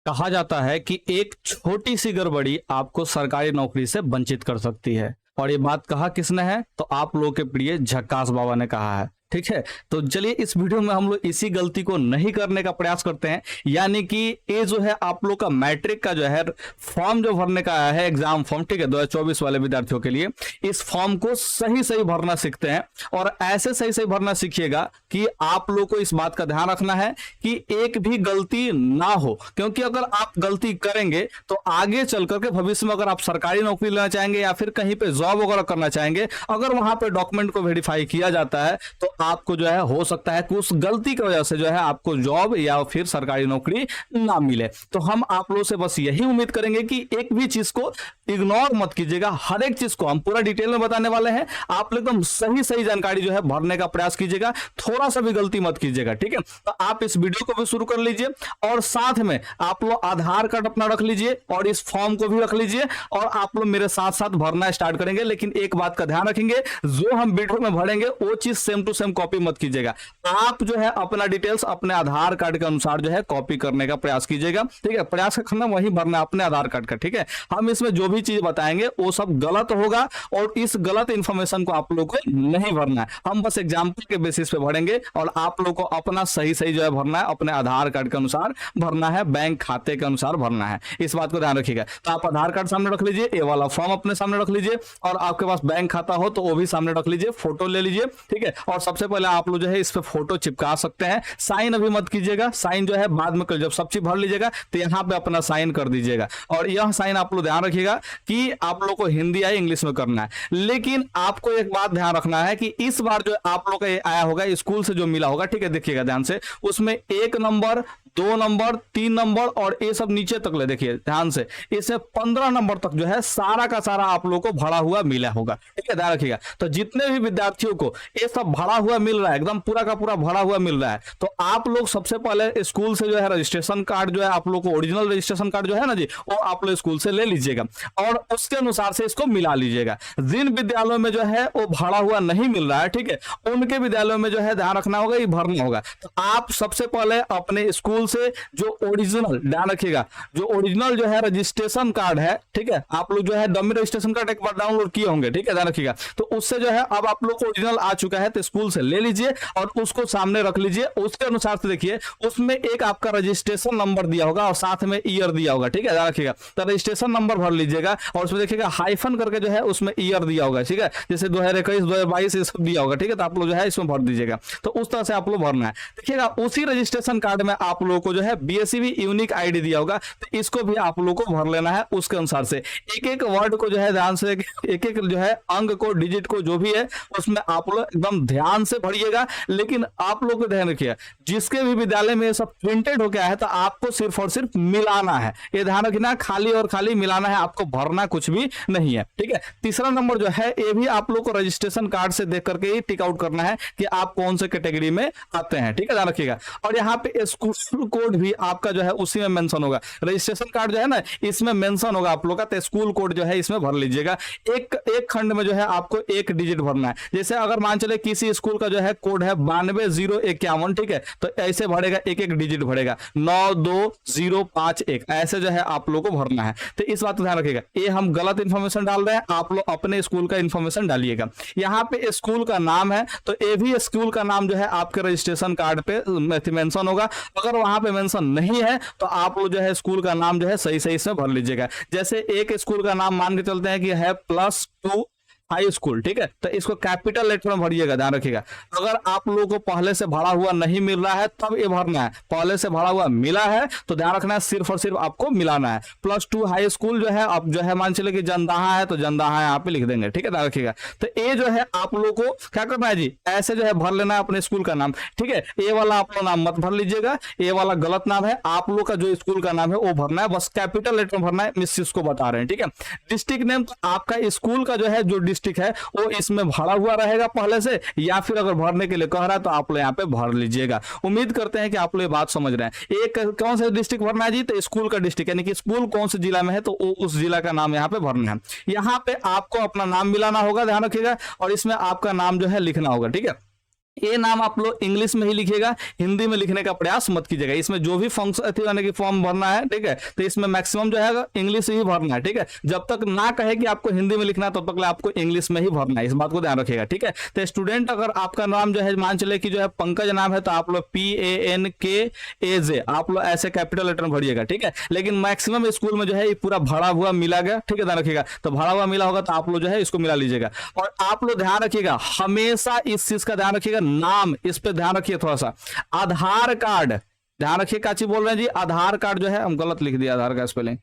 कहा जाता है कि एक छोटी सी गड़बड़ी आपको सरकारी नौकरी से वंचित कर सकती है। और ये बात कहा किसने है? तो आप लोगों के प्रिय झक्कास बाबा ने कहा है। ठीक है, तो चलिए इस वीडियो में हम लोग इसी गलती को नहीं करने का प्रयास करते हैं। यानी कि ये जो है आप लोग का मैट्रिक का जो है फॉर्म जो भरने का आया है, एग्जाम फॉर्म, ठीक है, 2024 वाले विद्यार्थियों के लिए, इस फॉर्म को सही सही भरना सीखते हैं। और ऐसे सही सही भरना सीखिएगा कि आप लोग को इस बात का ध्यान रखना है कि एक भी गलती ना हो। क्योंकि अगर आप गलती करेंगे तो आगे चल करके भविष्य में अगर आप सरकारी नौकरी लेना चाहेंगे या फिर कहीं पे जॉब वगैरह करना चाहेंगे, अगर वहां पे डॉक्यूमेंट को वेरीफाई किया जाता है तो आपको जो है हो सकता है कि उस गलती की वजह से जो है आपको जॉब या फिर सरकारी नौकरी ना मिले। तो हम आप लोगों से बस यही उम्मीद करेंगे कि एक भी चीज को इग्नोर मत कीजिएगा, हर एक चीज को हम पूरा डिटेल में बताने वाले हैं। आप एकदम सही सही जानकारी जो है भरने का प्रयास कीजिएगा, थोड़ा सा भी गलती मत कीजिएगा। ठीक है, तो आप इस वीडियो को भी शुरू कर लीजिए और साथ में आप लोग आधार कार्ड अपना रख लीजिए और इस फॉर्म को भी रख लीजिए और आप लोग मेरे साथ साथ भरना स्टार्ट करेंगे। लेकिन एक बात का ध्यान रखेंगे, जो हम वीडियो में भरेंगे वो चीज सेम टू सेम कॉपी मत कीजिएगा। आप जो है अपना डिटेल्स अपने आधार कार्ड के अनुसार जो है कॉपी करने का प्रयास कीजिएगा। ठीक है, प्रयास करना वही भरना अपने आधार कार्ड का। ठीक है, हम इसमें जो भी चीज बताएंगे वो सब गलत होगा और इस गलत इंफॉर्मेशन को आप लोग को नहीं भरना है। हम बस एग्जाम्पल के बेसिस पे भरेंगे और आप लोग को अपना सही सही जो है भरना है, अपने आधार कार्ड के अनुसार भरना है, बैंक खाते के अनुसार भरना है। इस बात को ध्यान रखिएगा। तो आप आधार कार्ड सामने रख लीजिए, ये वाला फॉर्म अपने सामने रख लीजिए और आपके पास बैंक खाता हो तो वो भी सामने रख लीजिए, फोटो ले लीजिए। ठीक है, और सबसे पहले आप लोग जो है इस पे फोटो चिपका सकते हैं। साइन अभी मत कीजिएगा, साइन जो है बाद में कर, जब सब चीज भर लीजिएगा तो यहाँ पे अपना साइन कर दीजिएगा। और यह साइन आप लोग ध्यान रखिएगा कि आप लोग को हिंदी या इंग्लिश में करना है। लेकिन आपको एक बात ध्यान रखना है कि इस बार जो आप लोग का आया होगा स्कूल से जो मिला होगा, ठीक है, देखिएगा ध्यान से, उसमें 1 नंबर 2 नंबर 3 नंबर और ये सब नीचे तक ले देखिए ध्यान से, इसमें 15 नंबर तक जो है सारा का सारा आप लोग को भरा हुआ मिला होगा। ठीक है, ध्यान रखिएगा। तो जितने भी विद्यार्थियों को ये सब भरा हुआ मिल रहा है, एकदम पूरा का पूरा भरा हुआ मिल रहा है, तो आप लोग सबसे पहले स्कूल से जो है रजिस्ट्रेशन कार्ड जो है आप लोग को, ओरिजिनल रजिस्ट्रेशन कार्ड जो है ना जी, वो आप लोग स्कूल से ले लीजिएगा और उसके अनुसार से इसको मिला लीजिएगा। जिन विद्यालयों में जो है वो भरा हुआ नहीं मिल रहा है, ठीक है, उनके विद्यालयों में जो है ध्यान रखना होगा, ये भरना होगा। तो आप सबसे पहले अपने स्कूल से जो ओरिजिनल, ध्यान रखिएगा, जो ओरिजिनल जो है रजिस्ट्रेशन कार्ड है, ठीक है, आप लोग जो है डमी रजिस्ट्रेशन कार्ड एक बार डाउनलोड किए होंगे, ठीक है, ध्यान रखिएगा। तो उससे जो है अब आप लोग को ओरिजिनल आ चुका है तो स्कूल से ले लीजिए और उसको सामने रख लीजिए। उसके अनुसार से देखिए उसमें एक आपका रजिस्ट्रेशन नंबर दिया होगा और साथ में ईयर दिया होगा। ठीक है, ध्यान रखिएगा। तो रजिस्ट्रेशन नंबर भर लीजिएगा और उसमें देखिएगा हाइफन करके जो है उसमें ईयर दिया होगा। ठीक है, जैसे 2021 2022 ये सब दिया होगा। ठीक है, तो आप लोग जो है इसमें भर दीजिएगा। तो उस तरह से आप लोग भरना है। देखिएगा उसी रजिस्ट्रेशन कार्ड में आप लोगों को जो है बीएससीबी यूनिक आईडी दिया होगा, तो इसको भी आप लोगों को भर लेना है। उसके अनुसार से एक एक वर्ड को जो है ध्यान से, एक एक जो है अंक को, डिजिट को, जो भी है उसमें आप लोग एकदम ध्यान से भरिएगा। लेकिन आप लोग को ध्यान रखिए, जिसके भी विद्यालय में ये सब प्रिंटेड होकर आया है तो आपको सिर्फ और सिर्फ मिलाना है। ये ध्यान रखना, खाली और खाली मिलाना है, आपको भरना कुछ भी नहीं है। ठीक है, तीसरा नंबर जो है ये भी आप लोग को रजिस्ट्रेशन कार्ड से देख करके ही टिक आउट करना है कि आप कौन से कैटेगरी में आते हैं। ठीक है, ध्यान रखिएगा। और यहाँ पे स्कूल कोड भी आपका जो है उसी में मेंशन होगा। रजिस्ट्रेशन कार्ड जो है ना इसमें मेंशन होगा आप लोग का, तो स्कूल कोड जो है इसमें भर लीजिएगा। एक खंड में जो है आपको एक डिजिट भरना है। जैसे अगर मान चले किसी स्कूल का जो है कोड है 92051, ठीक है, तो ऐसे भरेगा, एक एक डिजिट भरेगा 92051, ऐसे जो है आप लोग को भरना है। तो इस बात को ध्यान रखिएगा, ये हम गलत इंफॉर्मेशन डाल रहे हैं, आप लोग अपने स्कूल का इंफॉर्मेशन डालिएगा। यहाँ पे स्कूल का नाम है तो ये भी स्कूल का नाम जो है आपके रजिस्ट्रेशन कार्ड पे मेंशन होगा। अगर वहां पे मेंशन नहीं है तो आप लोग जो है स्कूल का नाम जो है सही सही से भर लीजिएगा। जैसे एक स्कूल का नाम मान के चलते हैं कि है +2 हाई स्कूल, ठीक है, तो इसको कैपिटल लेटर में भरिएगा, ध्यान रखिएगा। अगर आप लोगों को पहले से भरा हुआ नहीं मिल रहा है तब ये भरना है। पहले से भरा हुआ मिला है तो ध्यान रखना है, सिर्फ और सिर्फ आपको मिलाना है। +2 हाई स्कूल जो है आप जो है मान चले कि जनदाहा है तो जनदाहा यहाँ पे लिख देंगे। ठीक है, ध्यान रखिएगा। तो ये जो है आप लोगों को क्या करना है जी, ऐसे जो है भर लेना है अपने स्कूल का नाम। ठीक है, ये वाला आप लोग नाम मत भर लीजिएगा, ये वाला गलत नाम है। आप लोग का जो स्कूल का नाम है वो भरना है, बस कैपिटल लेटर भरना है। मिस को बता रहे हैं। ठीक है, डिस्ट्रिक्ट नेम तो आपका स्कूल का जो है जो डिस्ट्रिक्ट है वो इसमें भरा हुआ रहेगा पहले से, या फिर अगर भरने के लिए कह रहा है तो आप लोग यहाँ पे भर लीजिएगा। उम्मीद करते हैं कि आप लोग ये बात समझ रहे हैं। एक कौन सा डिस्ट्रिक्ट भरना है जी, तो स्कूल का डिस्ट्रिक्ट, यानी कि स्कूल कौन से जिला में है तो उस जिला का नाम यहाँ पे भरना है। यहाँ पे आपको अपना नाम मिलाना होगा, ध्यान रखिएगा, और इसमें आपका नाम जो है लिखना होगा। ठीक है, ये नाम आप लोग इंग्लिश में ही लिखिएगा, हिंदी में लिखने का प्रयास मत कीजिएगा। इसमें जो भी फंक्शन यानी कि फॉर्म भरना है, ठीक है, तो इसमें मैक्सिमम जो है इंग्लिश ही भरना है, ठीक है। जब तक ना कहे कि आपको हिंदी में लिखना है तब तक आपको इंग्लिश में ही भरना है, इस बात को ध्यान रखिएगा, ठीक है। तो स्टूडेंट अगर आपका नाम जो है मान चले कि जो है पंकज नाम है, तो आप लोग PANKAJ आप लोग ऐसे कैपिटल लेटर में भरिएगा, ठीक है। लेकिन मैक्सिमम स्कूल में जो है ये पूरा भरा हुआ मिला गया, ठीक है, ध्यान रखिएगा। तो भरा हुआ मिला होगा तो आप लोग जो है इसको मिला लीजिएगा। और आप लोग ध्यान रखिएगा, हमेशा इस चीज का ध्यान रखिएगा, नाम इस पे ध्यान रखिए थोड़ा सा। आधार कार्ड ध्यान रखिए, काची बोल रहे हैं जी, आधार कार्ड जो है हम गलत लिख दिया आधार का स्पेलिंग।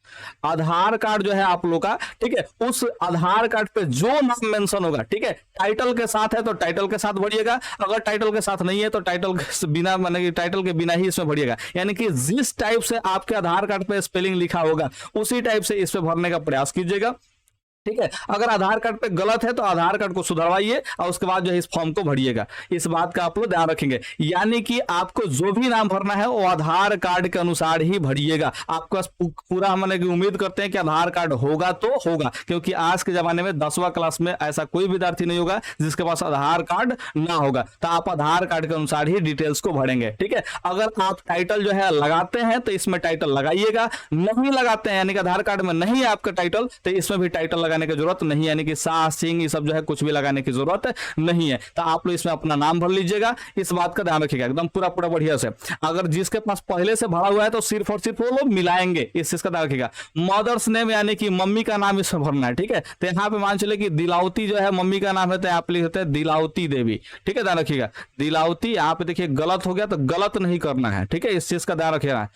आधार कार्ड जो है आप लोग का, ठीक है, उस आधार कार्ड पे जो नाम मेंशन होगा, ठीक है, टाइटल के साथ है तो टाइटल के साथ भरिएगा, अगर टाइटल के साथ नहीं है तो टाइटल के बिना, माने कि टाइटल के बिना ही इसमें भरिएगा। यानी कि जिस टाइप से आपके आधार कार्ड पे स्पेलिंग लिखा होगा उसी टाइप से इस पे भरने का प्रयास कीजिएगा, ठीक है। अगर आधार कार्ड पे गलत है तो आधार कार्ड को सुधरवाइए और उसके बाद जो है इस फॉर्म को भरिएगा, इस बात का आप लोग ध्यान रखेंगे। यानी कि आपको जो भी नाम भरना है वो आधार कार्ड के अनुसार ही भरिएगा। आपका पूरा हम उम्मीद करते हैं कि आधार कार्ड होगा तो होगा, क्योंकि आज के जमाने में 10वां क्लास में ऐसा कोई विद्यार्थी नहीं होगा जिसके पास आधार कार्ड ना होगा। तो आप आधार कार्ड के अनुसार ही डिटेल्स को भरेंगे, ठीक है। अगर आप टाइटल जो है लगाते हैं तो इसमें टाइटल लगाइएगा, नहीं लगाते हैं यानी कि आधार कार्ड में नहीं है आपका टाइटल तो इसमें भी टाइटल लगाने की जरूरत नहीं, यानी कि शाह सिंह ये सब जो है कुछ भी लगाने की जरूरत नहीं है। तो आप लोग इसमें अपना नाम भर लीजिएगा, इस बात का ध्यान रखिएगा एकदम पूरा पूरा बढ़िया से। अगर जिसके पास पहले से भरा हुआ है तो सिर्फ और सिर्फ वो लोग मिलाएंगे, इस चीज का ध्यान रखिएगा। मदर्स नेम यानी कि मम्मी का नाम इसमें भरना है, ठीक है। तो यहाँ पे मान चले कि दिलावती जो है मम्मी का नाम है तो आप लिखते हैं दिलावती देवी, ठीक है, ध्यान रखिएगा। दिलावती यहाँ पे देखिए गलत हो गया तो गलत नहीं करना है, ठीक है, इस चीज का ध्यान रखिएगा।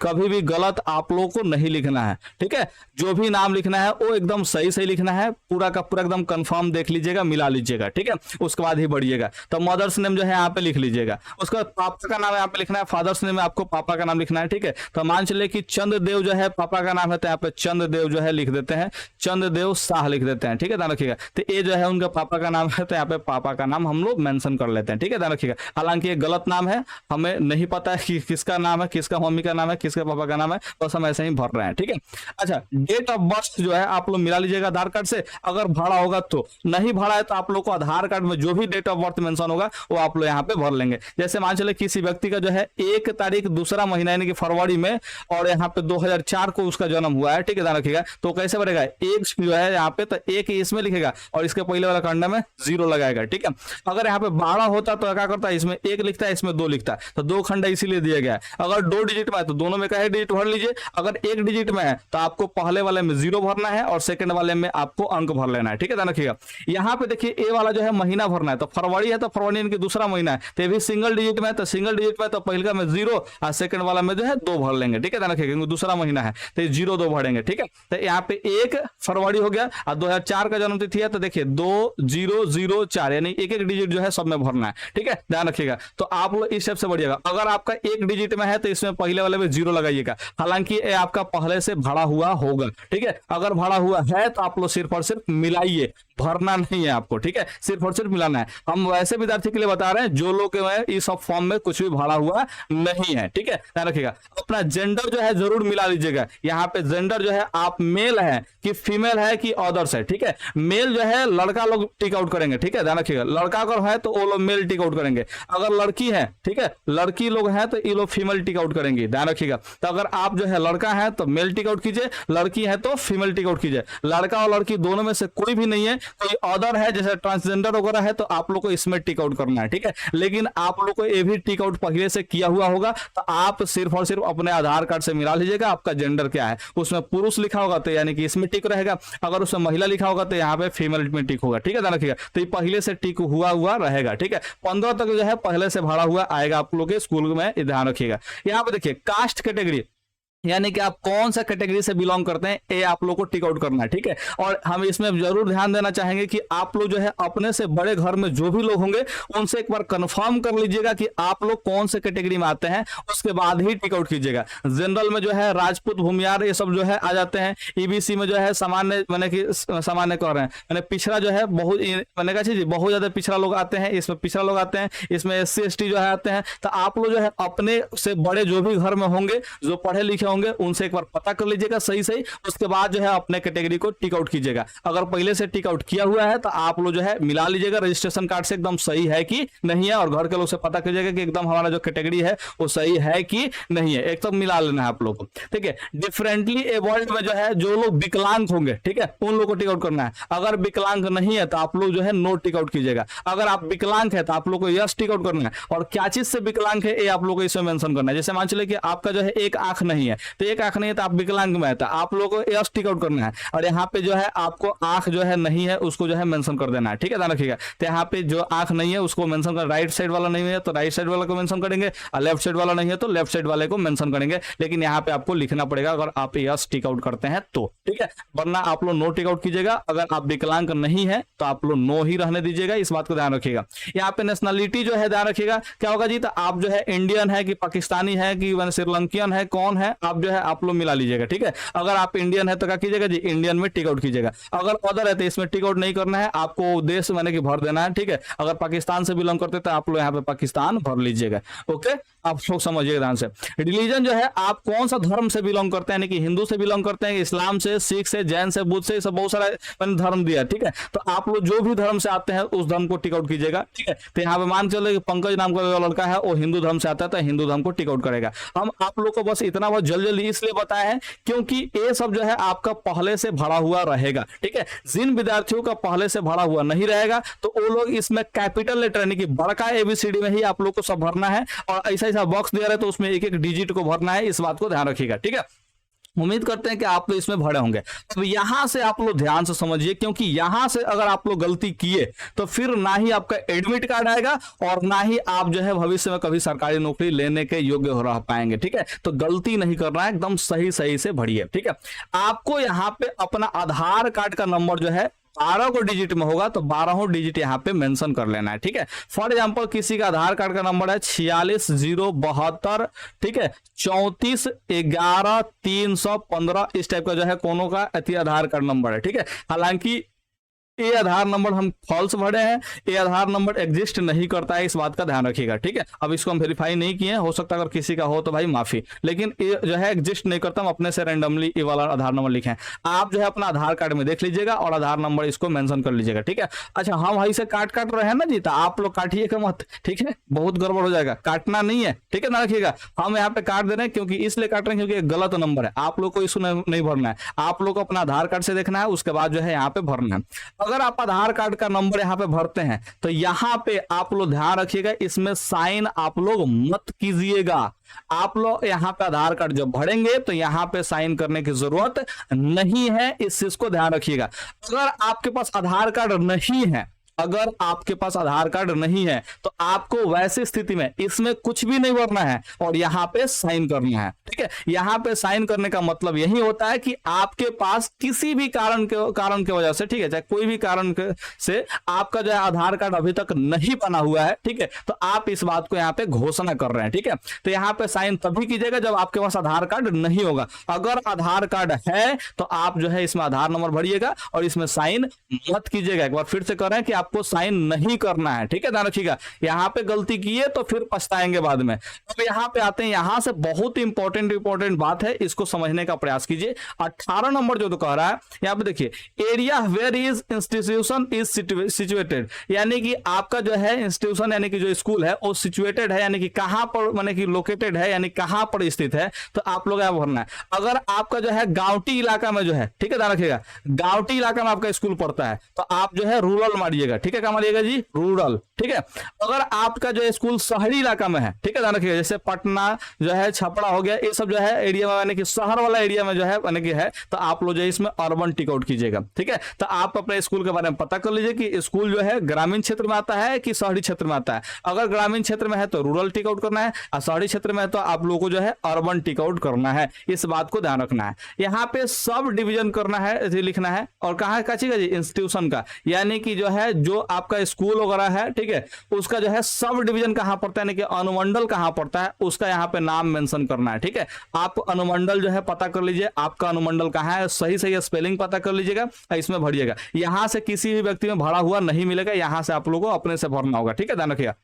कभी भी गलत आप लोगों को नहीं लिखना है, ठीक है। जो भी नाम लिखना है वो एकदम सही सही लिखना है, पूरा का पूरा एकदम कंफर्म देख लीजिएगा, मिला लीजिएगा, ठीक है, उसके बाद ही बढ़िएगा। तो मदर्स नेम जो है यहाँ पे लिख लीजिएगा, उसके बाद पापा का नाम यहाँ पे लिखना है, फादर्स नेम में आपको पापा का नाम लिखना है, ठीक है। तो मान चलिए कि चंद्रदेव जो है पापा का नाम है तो यहाँ पे चंद्रदेव जो है लिख देते हैं, चंद्रदेव शाह लिख देते हैं, ठीक है, ध्यान रखिएगा। तो ये जो है उनका पापा का नाम है तो यहाँ पे पापा का नाम हम लोग मेंशन कर लेते हैं, ठीक है, ध्यान रखिएगा। हालांकि ये गलत नाम है, हमें नहीं पता है कि किसका नाम है, किसका मम्मी का नाम है, किसका पापा का नाम है, बस हम ऐसे ही भर रहे हैं, ठीक है। अच्छा, डेट ऑफ बर्थ जो है आप लोग मिला लीजिएगा आधार कार्ड से, अगर भरा होगा तो, नहीं भरा है तो आप लोग को आधार कार्ड में जो भी डेट ऑफ बर्थ मेंशन होगा वो आप लोग यहाँ पे भर लेंगे। जैसे मान चले किसी व्यक्ति का जो है 1 तारीख दूसरा महीना यानी कि फरवरी में और यहाँ पे 2004 को उसका जन्म हुआ है, ठीक है, ध्यान रखिएगा। तो कैसे भरेगा, एक जो है यहाँ पे तो एक इसमें लिखेगा और इसके पहले वाला खंडा में 0 लगाएगा, ठीक है। अगर यहाँ पे 12 होता तो क्या करता है, इसमें 1 लिखता है, इसमें 2 लिखता है, तो 2 खंडा इसीलिए दिया गया है। अगर 2 डिजिट में है तो दोनों में का डिजिट भर लीजिए, अगर 1 डिजिट में है तो आपको पहले वाले में 0 भरना है और सेकंड वाले में आपको अंक भर लेना है, ठीक है, ध्यान रखिएगा। यहाँ पे देखिए ए वाला जो है महीना भरना है, तो फरवरी है तो फरवरी इनकी दूसरा महीना है तो ये भी सिंगल डिजिट में है, तो सिंगल डिजिट में तो पहले में 0 और सेकंड वाला में जो है 2 भर लेंगे, ठीक है, ध्यान रखिएगा, क्योंकि दूसरा महीना है तो 0 2 भरेंगे, ठीक है। तो यहाँ पे 1 फरवरी हो गया और 2004 का जन्म तिथि है तो देखिए 2004 यानी एक डिजिट जो है सब में भरना है, ठीक है, ध्यान रखिएगा। तो आप लोग इस स्टेप से बढ़िएगा। अगर आपका 1 डिजिट में है तो इसमें पहले वाले में 0 लगाइएगा, हालांकि ये आपका पहले से भरा हुआ होगा, ठीक है। अगर भरा हुआ है तो आप लोग सिर्फ और सिर्फ मिलाइए, भरना नहीं है आपको, ठीक है, सिर्फ और सिर्फ मिलाना है। हम वैसे विद्यार्थी के लिए बता रहे हैं जो लोग इस सब फॉर्म में कुछ भी भरा हुआ नहीं है, ठीक है, ध्यान रखिएगा। अपना जेंडर जो है जरूर मिला लीजिएगा। यहाँ पे जेंडर जो है आप मेल है कि फीमेल है कि अदर्स है, ठीक है। मेल जो है लड़का लोग टिक आउट करेंगे, ठीक है, ध्यान रखिएगा। लड़का अगर है तो वो लोग मेल टिक आउट करेंगे, अगर लड़की है, ठीक है, लड़की लोग हैं तो ये लोग फीमेल टिक आउट करेंगे, ध्यान रखिएगा। तो अगर आप जो है लड़का है तो मेल टिक आउट कीजिए, लड़की है तो फीमेल टिक आउट कीजिए। लड़का और लड़की दोनों में से कोई भी नहीं है, कोई अदर है जैसे ट्रांसजेंडर वगैरह है तो आप लोग को इसमें टिक आउट करना है, ठीक है। लेकिन आप लोग को ये भी टिक आउट पहले से किया हुआ होगा तो आप सिर्फ और सिर्फ अपने आधार कार्ड से मिला लीजिएगा आपका जेंडर क्या है। उसमें पुरुष लिखा होगा तो यानी कि इसमें टिक रहेगा, अगर उसमें महिला लिखा होगा तो यहाँ पे फीमेल में टिक होगा, ठीक है, ध्यान रखिएगा। तो ये पहले से टिक हुआ रहेगा, ठीक है। 15 तक जो है पहले से भरा हुआ आएगा आप लोग के स्कूल में, ध्यान रखिएगा। यहाँ पे देखिए कास्ट कैटेगरी यानी कि आप कौन सा कैटेगरी से बिलोंग करते हैं ये आप लोग को टिक आउट करना है, ठीक है। और हम इसमें जरूर ध्यान देना चाहेंगे कि आप लोग जो है अपने से बड़े घर में जो भी लोग होंगे उनसे एक बार कंफर्म कर लीजिएगा कि आप लोग कौन से कैटेगरी में आते हैं, उसके बाद ही टिक आउट कीजिएगा। जनरल में जो है राजपूत भूमियार ये सब जो है आ जाते हैं, ईबीसी में जो है सामान्य मैंने कि सामान्य कह रहे हैं मैंने पिछड़ा जो है बहुत मैंने कहा चीज बहुत ज्यादा पिछड़ा लोग आते हैं, इसमें पिछड़ा लोग आते हैं, इसमें SC ST जो है आते हैं। तो आप लोग जो है अपने से बड़े जो भी घर में होंगे जो पढ़े लिखे होंगे उनसे एक बार पता कर लीजिएगा सही सही, उसके बाद जो है अपने कैटेगरी को टिक आउट कीजिएगा। अगर पहले से टिक आउट किया हुआ है तो आप लोग जो है मिला लीजिएगा रजिस्ट्रेशन कार्ड से एकदम सही है कि नहीं है, और घर के लोग से पता कीजिएगा कि एकदम हमारा जो कैटेगरी है वो सही है कि नहीं है, एक तो मिला लेना है आप लोग को, ठीक है। डिफरेंटली एबल्ड में जो है जो लोग विकलांग होंगे, ठीक है, उन लोगों को टिक आउट करना है। अगर विकलांग नहीं है तो आप लोग जो है नो टिक आउट कीजिएगा। अगर आप विकलांग है तो आप लोग को यस टिक आउट करना है, और क्या चीज से विकलांग है ये आप लोग को इसमें मेंशन करना है। जैसे मान चलिए कि आपका जो है एक आंख नहीं है, तो एक आंख नहीं है तो आप विकलांग में है, तो आप लोग को यस टिक आउट करना है। और यहाँ पे जो है आपको आंख जो है नहीं है उसको जो है मेंशन कर देना है, ठीक है, ध्यान रखिएगा। तो यहाँ पे जो आंख नहीं है उसको मेंशन कर, राइट साइड वाला नहीं है तो राइट साइड वाला को मेंशन करेंगे, और लेफ्ट साइड वाला नहीं है तो लेफ्ट साइड वाले को मेंशन करेंगे। लेकिन यहाँ पे आपको लिखना पड़ेगा अगर आप यस टिक आउट करते हैं तो, ठीक है, वरना आप लोग नो टिक आउट कीजिएगा। अगर आप विकलांग नहीं है तो आप लोग नो ही रहने दीजिएगा, इस बात को ध्यान रखिएगा। यहाँ पे नेशनलिटी जो है ध्यान रखिएगा क्या होगा जी, तो आप जो है इंडियन है कि पाकिस्तानी है कि श्रीलंकियन है, कौन है, आप जो है आप लोग मिला लीजिएगा, ठीक है। अगर आप इंडियन है तो क्या कीजिएगा जी, इंडियन में टिक आउट कीजिएगा। अगर अदर है तो इसमें टिक आउट नहीं करना है, आपको देश माने कि भर देना है, ठीक है। अगर पाकिस्तान से बिलोंग करते तो आप लोग यहाँ पे पाकिस्तान भर लीजिएगा, ओके। आप लोग समझिएगा ध्यान से। रिलीजन जो है आप कौन सा धर्म से बिलोंग करते हैं, यानी कि हिंदू से बिलोंग करते हैं, इस्लाम से, सिख से, जैन से, बुद्ध से, सब बहुत सारा धर्म दिया, ठीक है। तो आप लोग जो भी धर्म से आते हैं उस धर्म को टिक आउट कीजिएगा, ठीक है। तो यहाँ पे मान चलो कि पंकज नाम का जो लड़का है वो हिंदू धर्म से आता है तो हिंदू धर्म को टिक आउट करेगा। हम आप लोग को बस इतना बहुत जल्दी इसलिए बताए हैं क्योंकि ये सब जो है आपका पहले से भरा हुआ रहेगा, ठीक है। जिन विद्यार्थियों का पहले से भरा हुआ नहीं रहेगा तो वो लोग इसमें कैपिटल लेटर यानी कि बड़का एबीसीडी में ही आप लोग को सब भरना है, और ऐसा ऐसा बॉक्स दिया रहे तो उसमें एक एक डिजिट को भरना है, इस बात को ध्यान रखिएगा, ठीक है। उम्मीद करते हैं कि आप लोग इसमें भरे होंगे। तो यहां से आप लोग ध्यान से समझिए, क्योंकि यहां से अगर आप लोग गलती किए तो फिर ना ही आपका एडमिट कार्ड आएगा और ना ही आप जो है भविष्य में कभी सरकारी नौकरी लेने के योग्य हो रह पाएंगे, ठीक है। तो गलती नहीं करना है, एकदम सही सही से भरिए, ठीक है। आपको यहाँ पे अपना आधार कार्ड का नंबर जो है 12 को डिजिट में होगा तो 12 डिजिट यहाँ पे मेंशन कर लेना है, ठीक है। फॉर एग्जांपल किसी का आधार कार्ड का नंबर है 46,072, ठीक है, 34,11,315, इस टाइप का जो है कोनो का आधार कार्ड नंबर है, ठीक है। हालांकि ये आधार नंबर हम फॉल्स भरे हैं, ये आधार नंबर एग्जिस्ट नहीं करता है, इस बात का ध्यान रखिएगा, ठीक है। अब इसको हम वेरीफाई नहीं किए, हो सकता है अगर किसी का हो तो भाई माफी, लेकिन ये जो है एग्जिस्ट नहीं करता, हम अपने से रैंडमली ये वाला आधार नंबर लिखे हैं। आप जो है अपना आधार कार्ड में देख लीजिएगा और आधार नंबर इसको मेंशन कर लीजिएगा, ठीक है। अच्छा, हम वहीं से काट रहे हैं ना जी, तो आप लोग काटिएगा मत, ठीक है, बहुत गड़बड़ हो जाएगा, काटना नहीं है, ठीक है, ना रखिएगा। हम यहाँ पे काट दे रहे हैं क्योंकि इसलिए काट रहे हैं क्योंकि गलत नंबर है, आप लोग को इसको नहीं भरना है, आप लोग को अपना आधार कार्ड से देखना है, उसके बाद जो है यहाँ पे भरना है। अगर आप आधार कार्ड का नंबर यहाँ पे भरते हैं तो यहाँ पे आप लोग ध्यान रखिएगा, इसमें साइन आप लोग मत कीजिएगा। आप लोग यहाँ पे आधार कार्ड जब भरेंगे तो यहाँ पे साइन करने की जरूरत नहीं है, इस चीज को ध्यान रखिएगा। अगर आपके पास आधार कार्ड नहीं है, अगर आपके पास आधार कार्ड नहीं है तो आपको वैसी स्थिति में इसमें कुछ भी नहीं भरना है और यहाँ पे साइन करना है, ठीक है। यहाँ पे साइन करने का मतलब यही होता है कि आपके पास किसी भी कारण के वजह से, ठीक है, चाहे कोई भी कारण से आपका जो है आधार कार्ड अभी तक नहीं बना हुआ है, ठीक है, तो आप इस बात को यहाँ पे घोषणा कर रहे हैं, ठीक है। तो यहाँ पे साइन तभी कीजिएगा जब आपके पास आधार कार्ड नहीं होगा। अगर आधार कार्ड है तो आप जो है इसमें आधार नंबर भरिएगा और इसमें साइन मत कीजिएगा। एक बार फिर से कर रहे हैं कि आपको साइन नहीं करना है, ठीक है, ध्यान रखिएगा। यहां पे गलती किए तो फिर पछताएंगे बाद में। अब यहां पे आते हैं, यहां से बहुत इंपॉर्टेंट बात है, इसको समझने का प्रयास कीजिए। 18 नंबर जो तो कह रहा है, यहां पे देखिए, area where is institution is situated, यानी कि आपका जो है इंस्टीट्यूशन यानी कि जो स्कूल है वो सिचुएटेड है, यानी कि कहां पर, माने कि लोकेटेड है, यानी कहां पर स्थित है, तो आप लोग यहां भरना है। अगर आपका जो है गांवटी इलाका में जो है, ठीक है, ध्यान रखिएगा, गांवटी इलाका में आपका स्कूल पड़ता है तो आप जो है रूरल मारिएगा, ठीक है, क्या मारिएगा जी, रूरल, ठीक है। अगर आपका जो स्कूल शहरी इलाका में है, ठीक है, ध्यान रखिएगा, जैसे पटना जो है, छपरा हो गया, ये सब जो है एरिया में, यानी कि शहर वाला एरिया में जो है यानी कि है, तो आप लोग जो है इसमें अर्बन टिक आउट कीजिएगा, ठीक है। तो आप अपने स्कूल के बारे में पता कर लीजिए कि स्कूल जो है ग्रामीण क्षेत्र में आता है कि शहरी क्षेत्र में आता है। अगर ग्रामीण क्षेत्र में है तो रूरल टिक आउट करना है, और शहरी क्षेत्र में है तो आप लोगों को जो है अर्बन टिक आउट करना है, इस बात को ध्यान रखना है। यहाँ पे सब डिवीजन करना है, लिखना है, और कहाँ का चीज है जी, इंस्टीट्यूशन का, यानी कि जो है जो आपका स्कूल वगैरह है, ठीक है, उसका जो है सब डिवीजन कहां पड़ता है, यानी कि अनुमंडल कहां पड़ता है, उसका यहां पे नाम मेंशन करना है, ठीक है। आप अनुमंडल जो है पता कर लीजिए, आपका अनुमंडल कहां है, सही सही स्पेलिंग पता कर लीजिएगा, इसमें भरिएगा। यहां से किसी भी व्यक्ति में भरा हुआ नहीं मिलेगा, यहां से आप लोगों को अपने से भरना होगा, ठीक है, ध्यान रखिएगा।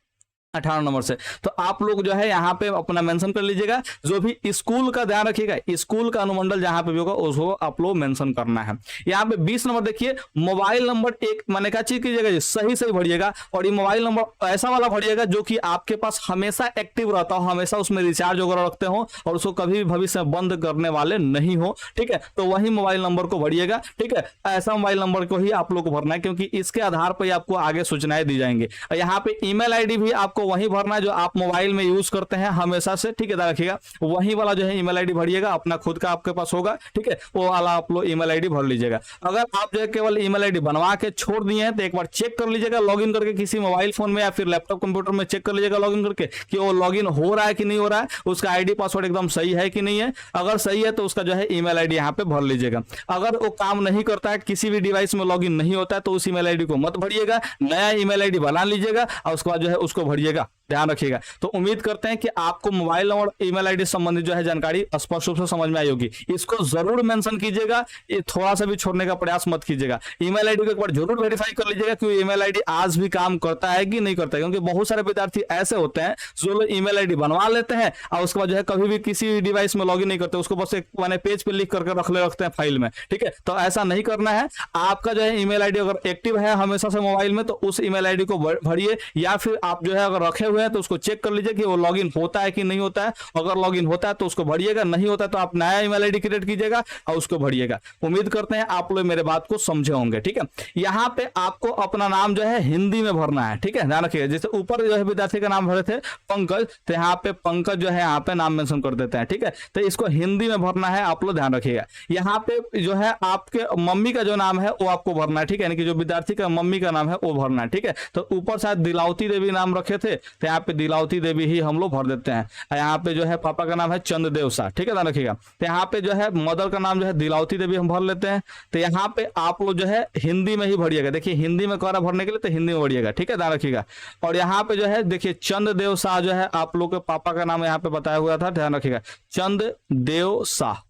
18 नंबर से। तो आप लोग जो है यहाँ पे अपना मेंशन कर लीजिएगा, जो भी स्कूल का ध्यान रखिएगा, स्कूल का अनुमंडल जहां पे भी होगा उसको आप लोग मेंशन करना है। यहाँ पे 20 नंबर देखिए, मोबाइल नंबर एक मैंने क्या चीज कीजिएगा, सही सही भरिएगा, और ये मोबाइल नंबर ऐसा वाला भरिएगा जो कि आपके पास हमेशा एक्टिव रहता हो, हमेशा उसमें रिचार्ज वगैरह रखते हो और उसको कभी भी भविष्य में बंद करने वाले नहीं हो, ठीक है। तो वही मोबाइल नंबर को भरिएगा, ठीक है। ऐसा मोबाइल नंबर को ही आप लोग को भरना है, क्योंकि इसके आधार पर आपको आगे सूचनाएं दी जाएंगी। यहाँ पे ईमेल आईडी भी आपको वही भरना है जो आप मोबाइल में यूज करते हैं हमेशा से, ठीक है, ध्यान रखिएगा। वही वाला जो है ईमेल आईडी भरिएगा, अपना खुद का आपके पास होगा, ठीक है, वो वाला आप लोग ईमेल आईडी भर लीजिएगा। अगर आप जो है केवल ईमेल आईडी बनवा के छोड़ दिए हैं तो एक बार चेक कर लीजिएगा लॉगिन करके, किसी मोबाइल फोन में या फिर लैपटॉप कंप्यूटर में चेक कर लीजिएगा लॉगिन करके कि वो लॉगिन हो रहा है कि नहीं हो रहा है, उसका आईडी पासवर्ड एकदम सही है कि नहीं है। अगर सही है तो उसका जो है ईमेल आईडी यहाँ पे भर लीजिएगा। अगर वो काम नहीं करता है, किसी भी डिवाइस में लॉगिन नहीं होता है, तो उस ईमेल आईडी को मत भरिएगा, नया ईमेल आईडी बना लीजिएगा और उसके बाद जो है उसको भरिएगा, ध्यान रखिएगा। तो उम्मीद करते हैं कि आपको मोबाइल नंबर ईमेल आईडी संबंधित जो है जानकारी स्पष्ट रूप से समझ में आई होगी। इसको जरूर मेंशन कीजिएगा, ये थोड़ा सा भी छोड़ने का प्रयास मत कीजिएगा। ईमेल आईडी को एक बार जरूर वेरीफाई कर लीजिएगा कि ईमेल आईडी आज भी काम करता है कि नहीं करता है, क्योंकि बहुत सारे विद्यार्थी ऐसे होते हैं जो लोग ईमेल आईडी बनवा लेते हैं और उसके बाद जो है कभी भी किसी डिवाइस में लॉगिन नहीं करते, उसको बस एक मैंने पेज पे लिख करके रखते हैं फाइल में, ठीक है। तो ऐसा नहीं करना है। आपका जो है ईमेल आईडी अगर एक्टिव है हमेशा से मोबाइल में, तो उस ईमेल आईडी को भरिए, या फिर आप जो है अगर रखे हुए हैं तो उसको चेक कर लीजिए कि वो लॉगिन होता है कि नहीं होता है। अगर लॉगिन होता है तो उसको भरिएगा, नहीं होता है तो आप नया ईमेल आईडी क्रिएट कीजिएगा और उसको भरिएगा। उम्मीद करते हैं आप लोग मेरे बात को समझे होंगे, ठीक है। यहाँ पे आपको अपना नाम जो है हिंदी में भरना है, ठीक है, ध्यान रखिएगा। जैसे ऊपर जो है विद्यार्थी का नाम भरे थे पंकज, तो यहाँ पे पंकज जो है यहाँ पे नाम मेंशन कर देते हैं, ठीक है। तो इसको हिंदी में भरना है, आप लोग ध्यान रखिएगा। यहाँ पे जो है आपके मम्मी का जो नाम है वो आपको भरना है, ठीक है, यानी कि जो विद्यार्थी का मम्मी का नाम है वो भरना है, ठीक है। तो ऊपर शायद दिलावती देवी नाम रखे थे, तो यहाँ पे दिलावती देवी ही हम लोग भर देते हैं। यहाँ पे जो है पापा का नाम है चंद्रदेव शाह, ठीक है, ध्यान रखिएगा। तो यहाँ पे जो है मदर का नाम जो है दिलावती देवी हम भर लेते हैं। तो यहाँ पे आप लोग जो है हिंदी में ही भरिएगा, देखिए हिंदी में कह रहा भरने के लिए, तो हिंदी में भरिएगा, ठीक है, ध्यान रखिएगा। और यहाँ पे जो है देखिए चंद्रदेव शाह जो है आप लोग के पापा का नाम यहाँ पे बताया हुआ था, ध्यान रखिएगा, चंद्रदेव शाह,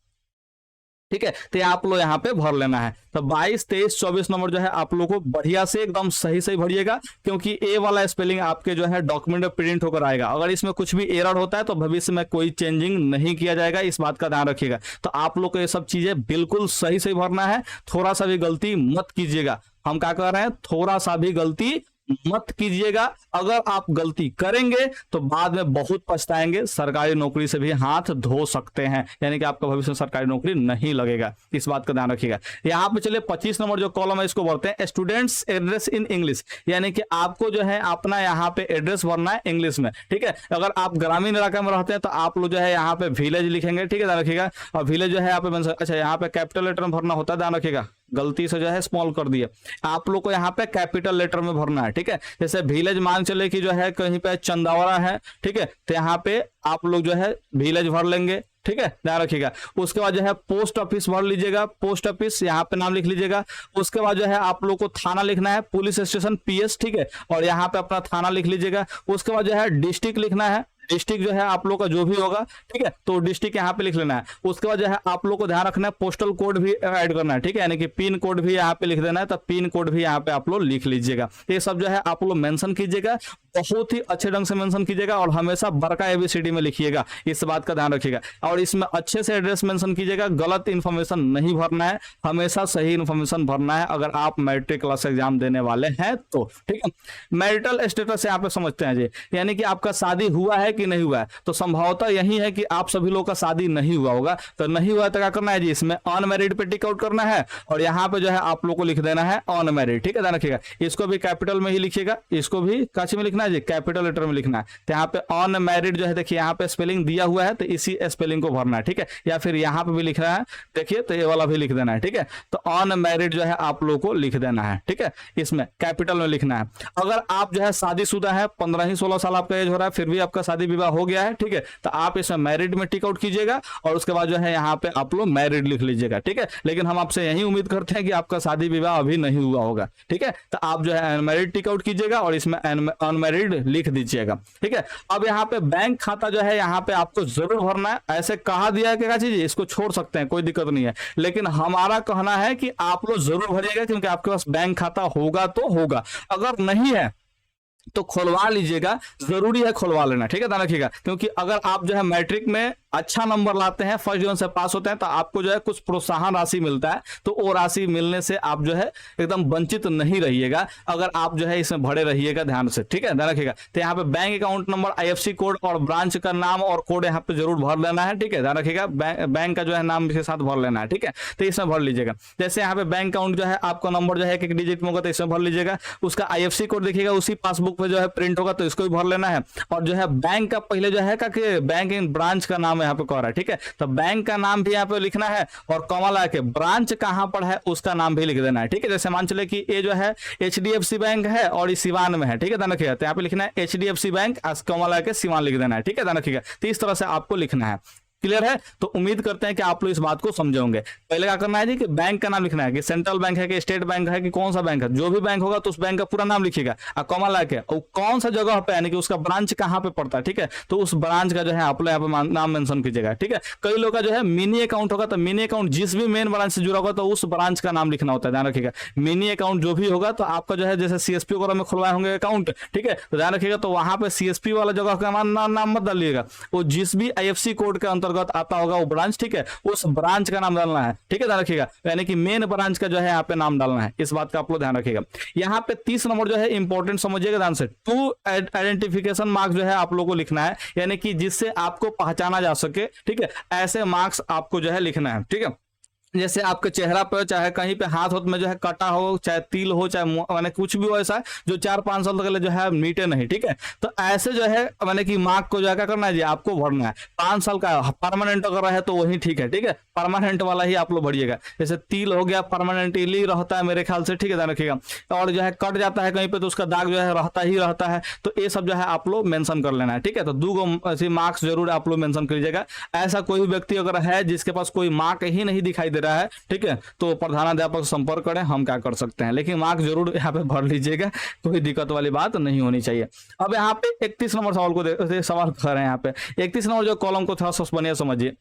ठीक है। तो आप लोग यहाँ पे भर लेना है। तो 22, 23, 24 नंबर जो है आप लोग को बढ़िया से एकदम सही सही भरिएगा, क्योंकि ए वाला स्पेलिंग आपके जो है डॉक्यूमेंट में प्रिंट होकर आएगा। अगर इसमें कुछ भी एरर होता है तो भविष्य में कोई चेंजिंग नहीं किया जाएगा, इस बात का ध्यान रखिएगा। तो आप लोग को ये सब चीजें बिल्कुल सही सही भरना है, थोड़ा सा भी गलती मत कीजिएगा। हम क्या कर रहे हैं, थोड़ा सा भी गलती मत कीजिएगा। अगर आप गलती करेंगे तो बाद में बहुत पछताएंगे, सरकारी नौकरी से भी हाथ धो सकते हैं, यानी कि आपका भविष्य में सरकारी नौकरी नहीं लगेगा, इस बात का ध्यान रखिएगा। यहाँ पे चलिए 25 नंबर जो कॉलम है इसको भरते हैं, स्टूडेंट्स एड्रेस इन इंग्लिश, यानी कि आपको जो है अपना यहाँ पे एड्रेस भरना है इंग्लिश में, ठीक है। अगर आप ग्रामीण इलाका में रहते हैं तो आप लोग जो है यहाँ पे विलेज लिखेंगे, ठीक है, ध्यान रखिएगा। और विलेज जो है यहाँ पे अच्छा यहाँ पे कैपिटल लेटर में भरना होता है, ध्यान रखिएगा, गलती से जो है स्मॉल कर दिए। आप लोग को यहाँ पे कैपिटल लेटर में भरना है, ठीक है। जैसे विलेज मान चले कि जो है कहीं पे चंदावरा है, ठीक है, तो यहाँ पे आप लोग जो है विलेज भर लेंगे, ठीक है, ध्यान रखिएगा। उसके बाद जो है पोस्ट ऑफिस भर लीजिएगा, पोस्ट ऑफिस यहाँ पे नाम लिख लीजिएगा। उसके बाद जो है आप लोग को थाना लिखना है, पुलिस स्टेशन PS, ठीक है, और यहाँ पे अपना थाना लिख लीजिएगा। उसके बाद जो है डिस्ट्रिक्ट लिखना है, डिस्ट्रिक्ट जो है आप लोग का जो भी होगा, ठीक है, तो डिस्ट्रिक्ट यहाँ पे लिख लेना है। उसके बाद जो है आप लोग को ध्यान रखना है पोस्टल कोड भी ऐड करना है, ठीक है, यानी कि पिन कोड भी यहाँ पे लिख देना है, तो पिन कोड भी यहाँ पे आप लोग लिख लीजिएगा। ये सब जो है आप लोग मेंशन कीजिएगा, बहुत ही अच्छे ढंग से मेंशन कीजिएगा और हमेशा बड़का ABCD में लिखिएगा, इस बात का ध्यान रखिएगा। और इसमें अच्छे से एड्रेस मेंशन कीजिएगा, गलत इन्फॉर्मेशन नहीं भरना है, हमेशा सही इन्फॉर्मेशन भरना है अगर आप मैट्रिक क्लास एग्जाम देने वाले हैं तो, ठीक है। मैरिटल स्टेटस यहाँ पे समझते हैं जी, यानी कि आपका शादी हुआ है कि नहीं हुआ है, तो संभवतः यही है कि आप सभी लोग का शादी नहीं हुआ होगा। तो नहीं हुआ तो क्या करना है जी, इसमें अनमैरिड पे टिक आउट करना है और यहाँ पे जो है आप लोग को लिख देना है अनमैरिड, ठीक है, ध्यान रखिएगा। इसको भी कैपिटल में ही लिखिएगा, इसको भी काची में लिखना है जी, कैपिटल लेटर में लिखना है। तो यहाँ पे अनमैरिड जो है देखिए यहाँ पे स्पेलिंग दिया हुआ है, तो इसी स्पेलिंग को भरना है, ठीक है, या फिर यहाँ पे भी लिख रहा है देखिए, तो ये वाला भी लिख देना है, ठीक है। तो अनमैरिड जो है आप लोग को लिख देना है, ठीक है, इसमें कैपिटल में लिखना है। अगर आप जो है शादीशुदा है, 15-16 साल आपका एज हो रहा है, फिर भी आपका शादी विवाह हो गया है, ठीक है, तो आप इसमें मैरिड में टिक आउट कीजिएगा और उसके बाद जो है यहाँ पे आप लोग मैरिड लिख लीजिएगा, ठीक है। लेकिन हम आपसे यही उम्मीद करते हैं कि आपका शादी विवाह अभी नहीं हुआ होगा, ठीक है, तो आप जो है अनमैरिड टिक आउट कीजिएगा और इसमें अनमैरिड लिख दीजिएगा, ठीक है। अब यहाँ पे बैंक खाता जो है यहाँ पे आपको जरूर भरना है। ऐसे कहा दिया है क्या चीज, इसको छोड़ सकते हैं, कोई दिक्कत नहीं है, लेकिन हमारा कहना है कि आप लोग जरूर भरिएगा, क्योंकि आपके पास बैंक खाता होगा तो होगा, अगर नहीं है तो खुलवा लीजिएगा, जरूरी है खुलवा लेना, ठीक है, ध्यान रखिएगा। क्योंकि अगर आप जो है मैट्रिक में अच्छा नंबर लाते हैं, फर्स्ट डिवीजन से पास होते हैं, तो आपको जो है कुछ प्रोत्साहन राशि मिलता है, तो वो राशि मिलने से आप जो है एकदम वंचित नहीं रहिएगा, अगर आप जो है इसमें भरे रहिएगा ध्यान से, ठीक है, ध्यान रखिएगा। तो यहाँ पे bank account number, IFSC code और ब्रांच का नाम और कोड यहाँ पे जरूर भर लेना है, ठीक है, ध्यान रखिएगा। बैंक का जो है नाम के साथ भर लेना है, ठीक है, तो इसमें भर लीजिएगा। जैसे यहाँ पे बैंक अकाउंट जो है आपका नंबर जो है एक डिजिट में होगा, तो इसमें भर लीजिएगा। उसका IFSC कोड देखिएगा उसी पासबुक पे जो है प्रिंट होगा, तो इसको भी भर लेना है। और जो है बैंक का पहले जो है कि बैंक इन ब्रांच का नाम यहाँ पे कह रहा है, ठीक है, तो बैंक का नाम भी यहाँ पे लिखना है और कॉमा लगा के ब्रांच कहां पर है उसका नाम भी लिख देना है, ठीक है। जैसे मान चले कि ये जो है HDFC बैंक है और ये सिवान में है, ठीक है, ध्यान रखिएगा। तो यहाँ पे लिखना है HDFC बैंक, कॉमा लगा के सिवान लिख देना है, ठीक है, ध्यान रखिएगा। तो इस तरह से आपको लिखना है। क्लियर है? तो उम्मीद करते हैं कि आप लोग इस बात को समझे होंगे। पहले क्या करना है जी कि बैंक का नाम लिखना है, कि सेंट्रल बैंक है कि स्टेट बैंक है कि कौन सा बैंक है, जो भी बैंक होगा तो उस बैंक का पूरा नाम लिखिएगा और कॉमा लगा के और कौन सा जगह पे यानी कि उसका ब्रांच कहाँ पे पड़ता है, ठीक है, तो उस ब्रांच का जो है आप लोग यहाँ पे नाम मेंशन कीजिएगा, ठीक है। कई लोग का जो है मिनी अकाउंट होगा, तो मिनी अकाउंट जिस भी मेन ब्रांच से जुड़ा होगा तो उस ब्रांच का नाम लिखना होता है, ध्यान रखिएगा। मिनी अकाउंट जो भी होगा तो आपका जो है जैसे CSP वगैरह में खुलवाए होंगे अकाउंट, ठीक है, तो ध्यान रखिएगा। तो वहां पे CSP वाला जगह का नाम मत डालिएगा, वो जिस भी IFSC कोड के अंतर्गत आता होगा ब्रांच, ठीक है, उस ब्रांच का नाम डालना है, ठीक है, ध्यान रखिएगा। यानी कि मेन ब्रांच का जो है यहाँ पे नाम डालना है, इस बात का आप लोग ध्यान रखिएगा। यहाँ पे 30 नंबर जो है इंपॉर्टेंट समझिएगा ध्यान से, 2 आइडेंटिफिकेशन मार्क्स जो है आप लोगों को लिखना है, यानी कि जिससे आपको पहचाना जा सके, ठीक है, ऐसे मार्क्स आपको जो है लिखना है, ठीक है। जैसे आपके चेहरा पर चाहे कहीं पे हाथ में जो है कटा हो, चाहे तिल हो, चाहे माने कुछ भी हो ऐसा जो 4-5 साल तक जो है मीटे नहीं, ठीक है, तो ऐसे जो है माने कि मार्क को जो है क्या करना है जी आपको भरना है। 5 साल का परमानेंट अगर है तो वही ठीक है, ठीक है, परमानेंट वाला ही आप लोग भरिएगा। जैसे तिल हो गया परमानेंटली रहता है मेरे ख्याल से, ठीक है, ध्यान रखिएगा। और जो है कट जाता है कहीं पे तो उसका दाग जो है रहता ही रहता है, तो ये सब जो है आप लोग मेंशन कर लेना है, ठीक है। तो 2 ऐसे मार्क्स जरूर आप लोग मेंशन करिएगा। ऐसा कोई व्यक्ति अगर है जिसके पास कोई मार्क ही नहीं दिखाई दे रहा है, ठीक है, तो प्रधानाध्यापक संपर्क करें, हम क्या कर सकते हैं, लेकिन मार्क्स जरूर यहाँ पे भर लीजिएगा, कोई दिक्कत वाली बात नहीं होनी चाहिए। अब यहाँ पे 31 नंबर सवाल को सवाल कर रहे हैं, यहाँ पे 31 नंबर जो कॉलम को थोड़ा सा बढ़िया समझिए।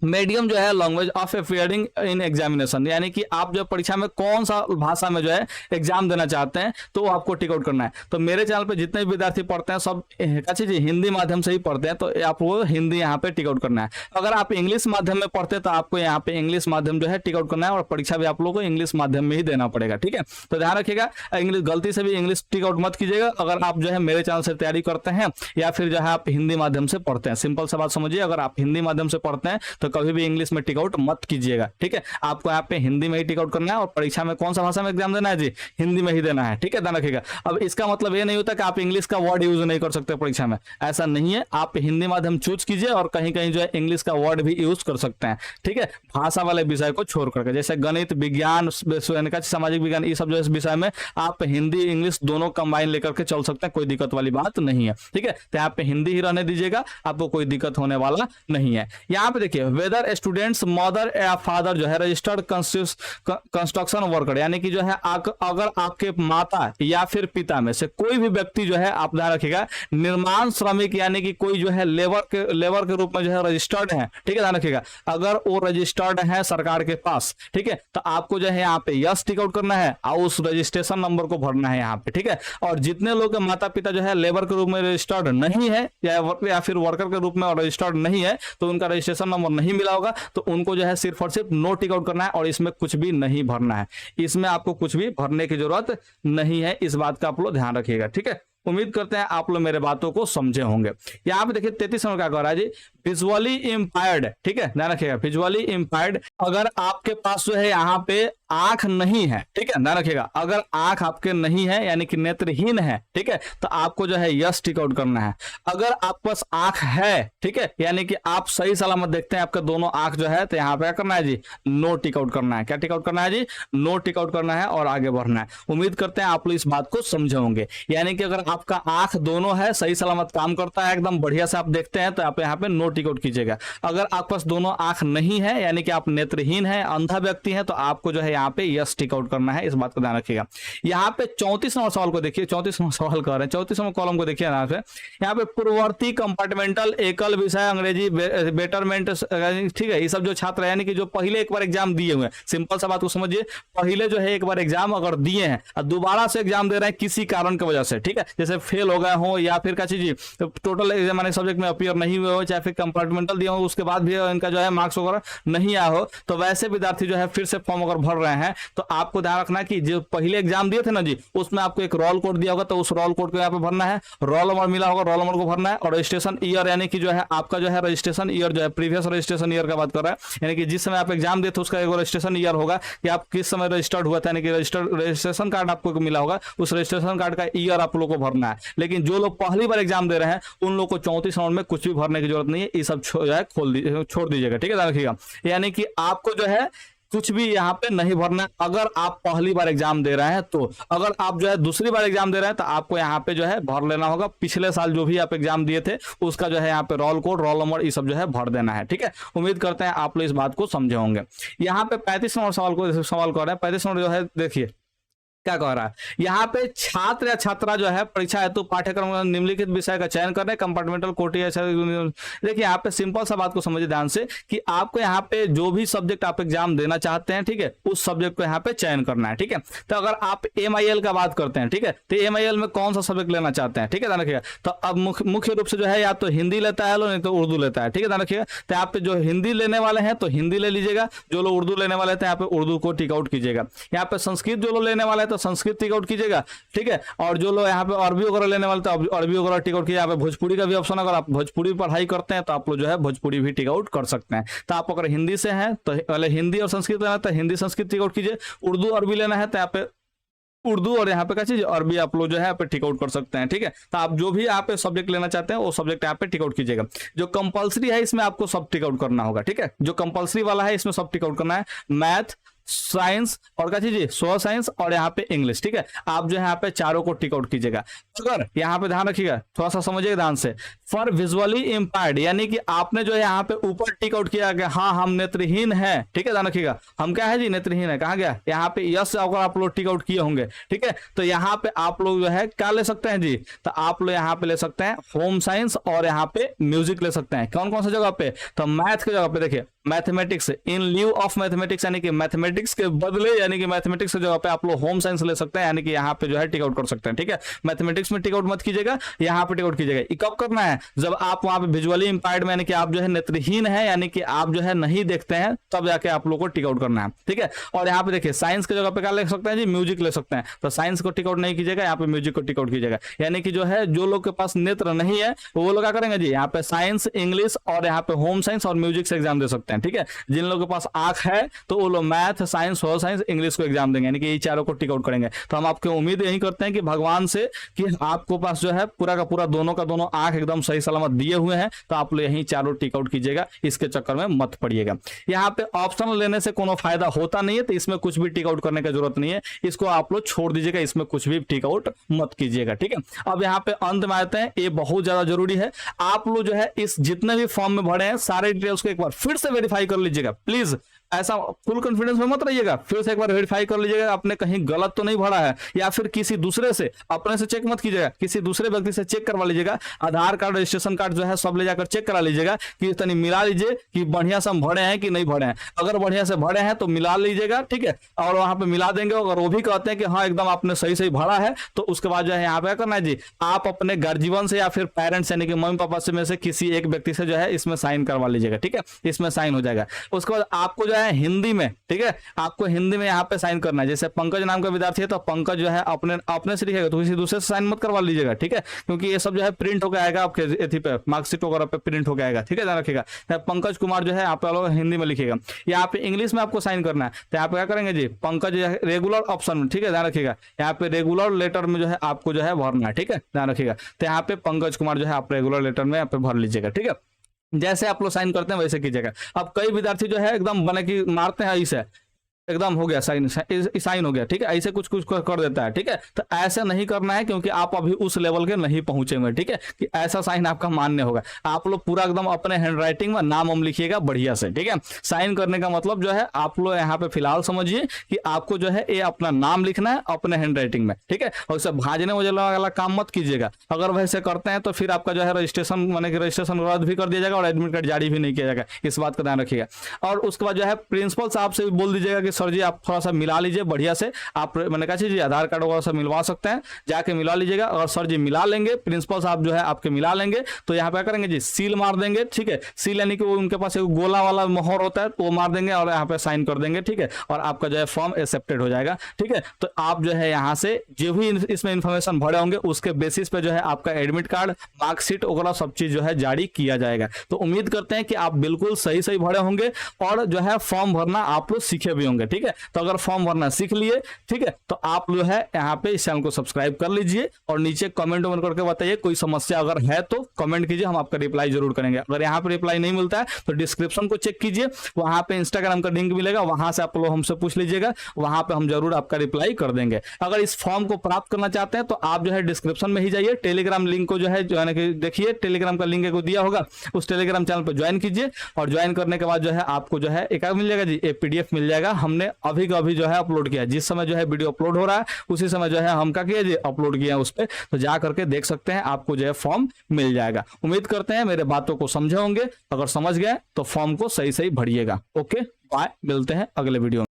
मीडियम जो है language of appearing in examination, यानी कि आप जो परीक्षा में कौन सा भाषा में जो है एग्जाम देना चाहते हैं तो वो आपको टिक आउट करना है। तो मेरे चैनल पे जितने भी विद्यार्थी पढ़ते हैं सब अच्छी जी हिंदी माध्यम से ही पढ़ते हैं, तो आपको हिंदी यहाँ पे टिक आउट करना है। अगर आप इंग्लिश माध्यम में पढ़ते हैं तो आपको यहाँ पे इंग्लिश माध्यम जो है टिक आउट करना है, और परीक्षा भी आप लोगों को इंग्लिश माध्यम में ही देना पड़ेगा, ठीक है। तो ध्यान रखिएगा, इंग्लिश गलती से भी इंग्लिश टिक आउट मत कीजिएगा अगर आप जो है मेरे चैनल से तैयारी करते हैं या फिर जो है आप हिंदी माध्यम से पढ़ते हैं। सिंपल सा बात समझिए, अगर आप हिंदी माध्यम से पढ़ते हैं तो कभी भी इंग्लिश में टिक आउट मत कीजिएगा, ठीक है। आपको यहाँ पे हिंदी में ही टिक आउट करना है और परीक्षा में कौन सा भाषा में एग्जाम देना है जी, हिंदी में ही देना है, ठीक है, ध्यान रखिएगा। अब इसका मतलब ये नहीं होता कि आप इंग्लिश का वर्ड यूज नहीं कर सकते परीक्षा में, ऐसा नहीं है। आप हिंदी माध्यम चूज कीजिए और कहीं कहीं जो है इंग्लिश का वर्ड भी यूज कर सकते हैं, ठीक है, भाषा वाले विषय को छोड़ करके। जैसे गणित, विज्ञान, सामाजिक विज्ञान, ये सब जो इस विषय में आप हिंदी इंग्लिश दोनों कंबाइन लेकर के चल सकते हैं, कोई दिक्कत वाली बात नहीं है, ठीक है। तो यहाँ पे हिंदी ही रहने दीजिएगा, आपको कोई दिक्कत होने वाला नहीं है। यहाँ पे देखिए वेदर स्टूडेंट्स मदर या फादर जो है रजिस्टर्ड कंस्ट्रक्शन वर्कर, यानी कि जो है अगर आपके माता या फिर पिता में से कोई भी व्यक्ति जो है, आप ध्यान रखिएगा, निर्माण श्रमिक यानी कि कोई जो है लेबर के रूप में जो है रजिस्टर्ड है, ठीक है, ध्यान रखिएगा। अगर वो रजिस्टर्ड है सरकार के पास, ठीक है, तो आपको जो है यहाँ पे यस टिक आउट करना है और उस रजिस्ट्रेशन नंबर को भरना है यहाँ पे, ठीक है। और जितने लोग के माता पिता जो है लेबर के रूप में रजिस्टर्ड नहीं है या फिर वर्कर के रूप में रजिस्टर्ड नहीं है, तो उनका रजिस्ट्रेशन नंबर नहीं मिला होगा, तो उनको जो है सिर्फ और सिर्फ नो टिक आउट करना है और इसमें कुछ भी नहीं भरना है। इसमें आपको कुछ भी भरने की जरूरत नहीं है, इस बात का आप लोग ध्यान रखिएगा, ठीक है। उम्मीद करते हैं आप लोग मेरे बातों को समझे होंगे। यहाँ पे देखिए 33 नंबर क्या कह रहा है जी, विजुअली इंपायर्ड, ठीक है, ध्यान रखिएगा, विजुअली इंपायर्ड। अगर आपके पास जो है यहाँ पे आंख नहीं है, ठीक है, ध्यान रखिएगा, अगर आंख आपके नहीं है यानी कि नेत्रहीन है, ठीक है, तो आपको जो है यस टिक आउट करना है। अगर आपके पास आंख है, ठीक है, यानी कि आप सही सलामत देखते हैं, आपके दोनों आंख जो है, तो यहाँ पे क्या करना है जी, नो टिक आउट करना है। क्या टिक आउट करना है जी, नो टिक आउट करना है और आगे बढ़ना है। उम्मीद करते हैं आप लोग इस बात को समझे होंगे। यानी कि अगर आपका आंख दोनों है, सही सलामत काम करता है, एकदम बढ़िया से आप देखते हैं, तो आप यहाँ पे नो टिक आउट कीजिएगा। अगर आपके पास दोनों आंख नहीं है यानी कि आप नेत्रहीन है, अंधा व्यक्ति है, तो आपको जो है यहाँ पे यस टिक आउट करना है, इस बात का ध्यान रखिएगा। यहाँ पे 34 नंबर सवाल को देखिए, 34 नंबर सवाल कर रहे हैं, 34 नंबर कॉलम को देखिए यहाँ पे। यहाँ पे पूर्ववर्ती कंपार्टमेंटल एकल विषय अंग्रेजी बेटरमेंट, ठीक है, ये सब जो छात्र यानी कि जो पहले एक बार एग्जाम दिए हुए हैं, सिंपल सा बात को समझिए, पहले जो है एक बार एग्जाम अगर दिए हैं और दोबारा से एग्जाम दे रहे हैं किसी कारण की वजह से, ठीक है, जैसे फेल हो गए हो या फिर क्या चीज टोटल एग्जाम सब्जेक्ट में अपीयर नहीं हुए हो, चाहे फिर कंपार्टमेंटल दिया हो उसके बाद भी इनका जो है मार्क्स वगैरह नहीं आया हो, तो वैसे विद्यार्थी जो है फिर से फॉर्म अगर भर रहे हैं तो आपको ध्यान रखना कि जो पहले एग्जाम दिए थे ना जी, उसमें आपको एक रोल कोड दिया होगा, तो उस रोल कोड को यहाँ पे भरना है, रोल नंबर मिला होगा, रोल नंबर को भरना है, और रजिस्ट्रेशन ईयर यानी कि जो है आपका जो है रजिस्ट्रेशन ईयर जो है प्रीवियस रजिस्ट्रेशन ईयर का बात कर रहा है, यानी कि जिस समय आप एग्जाम देते उसका एक रजिस्ट्रेशन ईयर होगा कि आप किस समय रजिस्टर्ड हुआ था, यानी कि रजिस्ट्रेशन कार्ड आपको मिला होगा, उस रजिस्ट्रेशन कार्ड का ईयर आप लोग को भरना है। लेकिन जो लोग पहली बार एग्जाम दे रहे हैं उन लोग को 34 राउंड में कुछ भी भरने की जरूरत नहीं है, ये सब जो है छोड़ दीजिएगा, ठीक है, ध्यान रखिएगा। यानी कि आपको जो है कुछ भी यहाँ पे नहीं भरना अगर आप पहली बार एग्जाम दे रहे हैं, तो अगर आप जो है दूसरी बार एग्जाम दे रहे हैं तो आपको यहाँ पे जो है भर लेना होगा, पिछले साल जो भी आप एग्जाम दिए थे उसका जो है यहाँ पे रोल कोड, रोल नंबर, ये सब जो है भर देना है, ठीक है। उम्मीद करते हैं आप लोग इस बात को समझे होंगे। यहाँ पे 35 नंबर सवाल कर रहे हैं, 35 नंबर जो है देखिए क्या कह रहा है, यहाँ पे छात्र या छात्रा जो है परीक्षा हेतु पाठ्यक्रम निम्नलिखित विषय का चयन करने, कंपार्टमेंटल कोटि। देखिए यहाँ पे सिंपल सा बात को समझिए ध्यान से कि आपको यहाँ पे जो भी सब्जेक्ट आप एग्जाम देना चाहते हैं, ठीक है, उस सब्जेक्ट को यहाँ पे चयन करना है, ठीक है। तो अगर आप MIL का बात करते हैं, ठीक है, तो MIL में कौन सा सब्जेक्ट लेना चाहते हैं, ठीक है, ध्यान रखिएगा। तो अब मुख्य रूप से जो है या तो हिंदी लेता है, नहीं तो उर्दू लेता है, ठीक है, ध्यान रखिएगा। तो आप जो हिंदी लेने वाले हैं तो हिंदी ले लीजिएगा, जो लोग उर्दू लेने वाले थे यहाँ पे उर्दू को टिक आउट कीजिएगा। यहाँ पे संस्कृत जो लोग लेने वाले हैं तो संस्कृत टिक आउट कीजिएगा, ठीक है। और जो लोग यहाँ पे अरबी वगैरह लेने वाले तो अरबी वगैरह टिक आउट कीजिए। यहाँ पे भोजपुरी का भी ऑप्शन, अगर आप भोजपुरी पढ़ाई करते हैं तो आप लोग जो है भोजपुरी भी टिक आउट कर सकते हैं। तो आप अगर हिंदी से हैं तो पहले हिंदी और संस्कृत लेना है तो हिंदी संस्कृत टिक आउट कीजिए, उर्दू अरबी लेना है तो यहाँ पे उर्दू और यहाँ पे क्या चीज अरबी आप लोग जो है यहाँ पे टिक आउट कर सकते हैं, ठीक है। तो आप जो भी यहाँ पे सब्जेक्ट लेना चाहते हैं वो सब्जेक्ट यहाँ पे टिक आउट कीजिएगा। जो कंपलसरी है इसमें आपको सब टिक आउट करना होगा, ठीक है। जो कंपलसरी वाला है इसमें सब टिक आउट करना है, मैथ, साइंस और क्या चीज सोशल साइंस और यहाँ पे इंग्लिश, ठीक है। आप जो है यहाँ पे चारों को टिक आउट कीजिएगा। अगर यहाँ पे ध्यान रखिएगा, थोड़ा सा समझिएगा ध्यान से, फॉर विजुअली इंपायर्ड यानी कि आपने जो है यहाँ पे ऊपर टिक आउट किया कि हाँ हम नेत्रहीन है, ठीक है, ध्यान रखिएगा। हम क्या है जी, नेत्रहीन है, कहाँ गया, यहाँ पे यस अगर आप लोग टिक आउट किए होंगे, ठीक है, तो यहाँ पे आप लोग जो है क्या ले सकते हैं जी, तो आप लोग यहाँ पे ले सकते हैं होम साइंस और यहाँ पे म्यूजिक ले सकते हैं। कौन कौन सा जगह पे, तो मैथ की जगह पे देखिए mathematics in lieu of mathematics, यानी कि मैथमेटिक्स के बदले यानी कि मैथमेटिक्स की जगह पे आप लोग होम साइंस ले सकते हैं, यानी कि यहाँ पे जो है टिक आउट कर सकते हैं, ठीक है। मैथमेटिक्स में टिक आउट मत कीजिएगा, यहाँ पे टिक आउट कीजिएगा। ये कब करना है, जब आप वहां पे विजुअली इंपायर्ड में यानी कि आप जो है नेत्रहीन है, यानी कि आप जो है नहीं देखते हैं, तब जाके आप लोग को टिक आउट करना है, ठीक है। और यहाँ पे देखिए साइंस की जगह पे क्या ले सकते हैं जी, म्यूजिक ले सकते हैं, तो साइंस को टिक आउट नहीं कीजिएगा, यहाँ पे म्यूजिक को टिक आउट कीजिएगा। यानी कि जो है जो लोग के पास नेत्र नहीं है वो लोग क्या करेंगे जी, यहाँ पे साइंस, इंग्लिश और यहाँ पे होम साइंस और म्यूजिक से एग्जाम दे सकते हैं, ठीक है। जिन लोगों के पास आंख है तो वो लोग math, science, social science, English को एग्जाम देंगे, यानी कि ये चारों को टिक आउट करेंगे। तो हम आपको उम्मीद यही करते हैं कि भगवान से कि आपको पास जो है पूरा का पूरा दोनों का दोनों आंख एकदम सही सलामत दिए हुए हैं, तो आप लोग यही चारों टिक आउट कीजिएगा, इसके चक्कर में मत पड़िएगा। यहाँ पे ऑप्शन लेने से कोनो फायदा होता नहीं है, तो इसमें कुछ भी टिक आउट करने की जरूरत नहीं है, इसको आप लोग छोड़ दीजिएगा, इसमें कुछ भी टिक आउट मत कीजिएगा, ठीक है। अब यहाँ पे अंत में आते हैं, ये बहुत ज्यादा जरूरी है, आप लोग जो है इस जितने भी फॉर्म में भरे हैं सारे डिटेल्स को एक बार फिर से वेरीफाई कर लीजिएगा प्लीज। ऐसा फुल कॉन्फिडेंस में मत रहिएगा, फिर से एक बार वेरीफाई कर लीजिएगा आपने कहीं गलत तो नहीं भरा है, या फिर किसी दूसरे से, अपने से चेक मत कीजिएगा, किसी दूसरे व्यक्ति से चेक करवा लीजिएगा। आधार कार्ड, रजिस्ट्रेशन कार्ड जो है सब ले जाकर चेक करा लीजिएगा कि तनी मिला लीजिए कि बढ़िया से हम भरे हैं कि नहीं भरे हैं। अगर बढ़िया से भरे हैं तो मिला लीजिएगा, ठीक है, और वहां पे मिला देंगे। अगर वो भी कहते हैं कि हाँ एकदम आपने सही सही भरा है, तो उसके बाद जो है यहाँ पे करना है जी, आप अपने गार्जियन से या फिर पेरेंट्स यानी कि मम्मी पापा से में से किसी एक व्यक्ति से जो है इसमें साइन करवा लीजिएगा, ठीक है, इसमें साइन हो जाएगा। उसके बाद आपको जो है हिंदी में, ठीक है, आपको हिंदी में यहाँ पे साइन करना है। जैसे पंकज नाम का विद्यार्थी है तो पंकज जो है अपने से लिखेगा, तो किसी दूसरे से साइन मत करवा लीजिएगा, ठीक है, क्योंकि ये सब जो है प्रिंट होकर आएगा आपके एथी पे, मार्कशीट वगैरह पे प्रिंट होकर आएगा, ठीक है, ध्यान रखिएगा। पंकज कुमार जो है आप लोग हिंदी में लिखिएगा। यहाँ पे इंग्लिश में आपको साइन करना है, तो यहाँ पे क्या करेंगे जी, पंकज रेगुलर ऑप्शन में, ठीक है, ध्यान रखिएगा। यहाँ पे रेगुलर लेटर में जो है आपको जो है भरना है, ठीक है, ध्यान रखिएगा। तो यहाँ पे पंकज कुमार जो है आप रेगुलर लेटर में यहाँ पे भर लीजिएगा, ठीक है। जैसे आप लोग साइन करते हैं वैसे कीजिएगा। अब कई विद्यार्थी जो है एकदम बने की मारते हैं ऐसे एकदम हो गया, साइन साइन हो गया, ठीक है, ऐसे कुछ कुछ कर देता है, ठीक है। तो ऐसा नहीं करना है क्योंकि आप अभी उस लेवल के नहीं पहुंचे हुए, ठीक है, कि ऐसा साइन आपका मान्य होगा। आप लोग पूरा एकदम अपने हैंड राइटिंग में नाम हम लिखिएगा बढ़िया से, ठीक है। साइन करने का मतलब जो है आप लोग यहाँ पे फिलहाल समझिए कि आपको जो है ये अपना नाम लिखना है अपने हैंड राइटिंग में, ठीक है। और उसे भाजने वजने वाला काम मत कीजिएगा, अगर वैसे करते हैं तो फिर आपका जो है रजिस्ट्रेशन माने कि रजिस्ट्रेशन रद्द भी कर दिया जाएगा और एडमिट कार्ड जारी भी नहीं किया जाएगा, इस बात का ध्यान रखिएगा। और उसके बाद जो है प्रिंसिपल साहब से बोल दीजिएगा कि सर जी आप थोड़ा सा मिला लीजिए बढ़िया से, आप मैंने कहा जी आधार कार्ड वगैरह सब मिलवा सकते हैं, जाके मिला लीजिएगा। अगर सर जी मिला लेंगे, प्रिंसिपल साहब जो है आपके मिला लेंगे, तो यहाँ पे करेंगे जी सील मार देंगे, ठीक है। सील यानी कि वो उनके पास एक गोला वाला मोहर होता है, तो वो मार देंगे और यहाँ पे साइन कर देंगे, ठीक है। और आपका जो है फॉर्म एक्सेप्टेड हो जाएगा, ठीक है। तो आप जो है यहाँ से जो भी इसमें इंफॉर्मेशन भरे होंगे उसके बेसिस पे जो है आपका एडमिट कार्ड, मार्कशीट वगैरह सब चीज जो है जारी किया जाएगा। तो उम्मीद करते हैं कि आप बिल्कुल सही सही भरे होंगे और जो है फॉर्म भरना आप लोग सीखे भी होंगे, ठीक है। तो अगर फॉर्म भरना सीख लिए, ठीक है, तो आप जो है यहाँ पे इस चैनल को सब्सक्राइब कर लीजिए और नीचे कमेंट करके बताइए कोई समस्या अगर है तो कमेंट कीजिए, हम आपका रिप्लाई जरूर करेंगे। अगर यहाँ पे रिप्लाई नहीं मिलता है तो डिस्क्रिप्शन को चेक कीजिए, वहां पे इंस्टाग्राम का लिंक मिलेगा, वहां से आप लोग हमसे पूछ लीजिएगा, वहां पे हम जरूर आपका रिप्लाई कर देंगे। अगर इस फॉर्म को प्राप्त करना चाहते हैं तो आप जो है डिस्क्रिप्शन में ही जाइए, टेलीग्राम लिंक को जो है देखिए, टेलीग्राम का लिंक को दिया होगा, उस टेलीग्राम चैनल पर ज्वाइन कीजिए और ज्वाइन करने के बाद जो है आपको जो है एक मिल जाएगा जी, एक पीडीएफ मिल जाएगा, हमने अभी का अभी जो है अपलोड किया, जिस समय जो है वीडियो अपलोड हो रहा है उसी समय जो है हम क्या किया जी अपलोड किया उस पर, तो जा करके देख सकते हैं, आपको जो है फॉर्म मिल जाएगा। उम्मीद करते हैं मेरे बातों को समझे होंगे, अगर समझ गए तो फॉर्म को सही सही भरिएगा। ओके बाय, मिलते हैं अगले वीडियो में।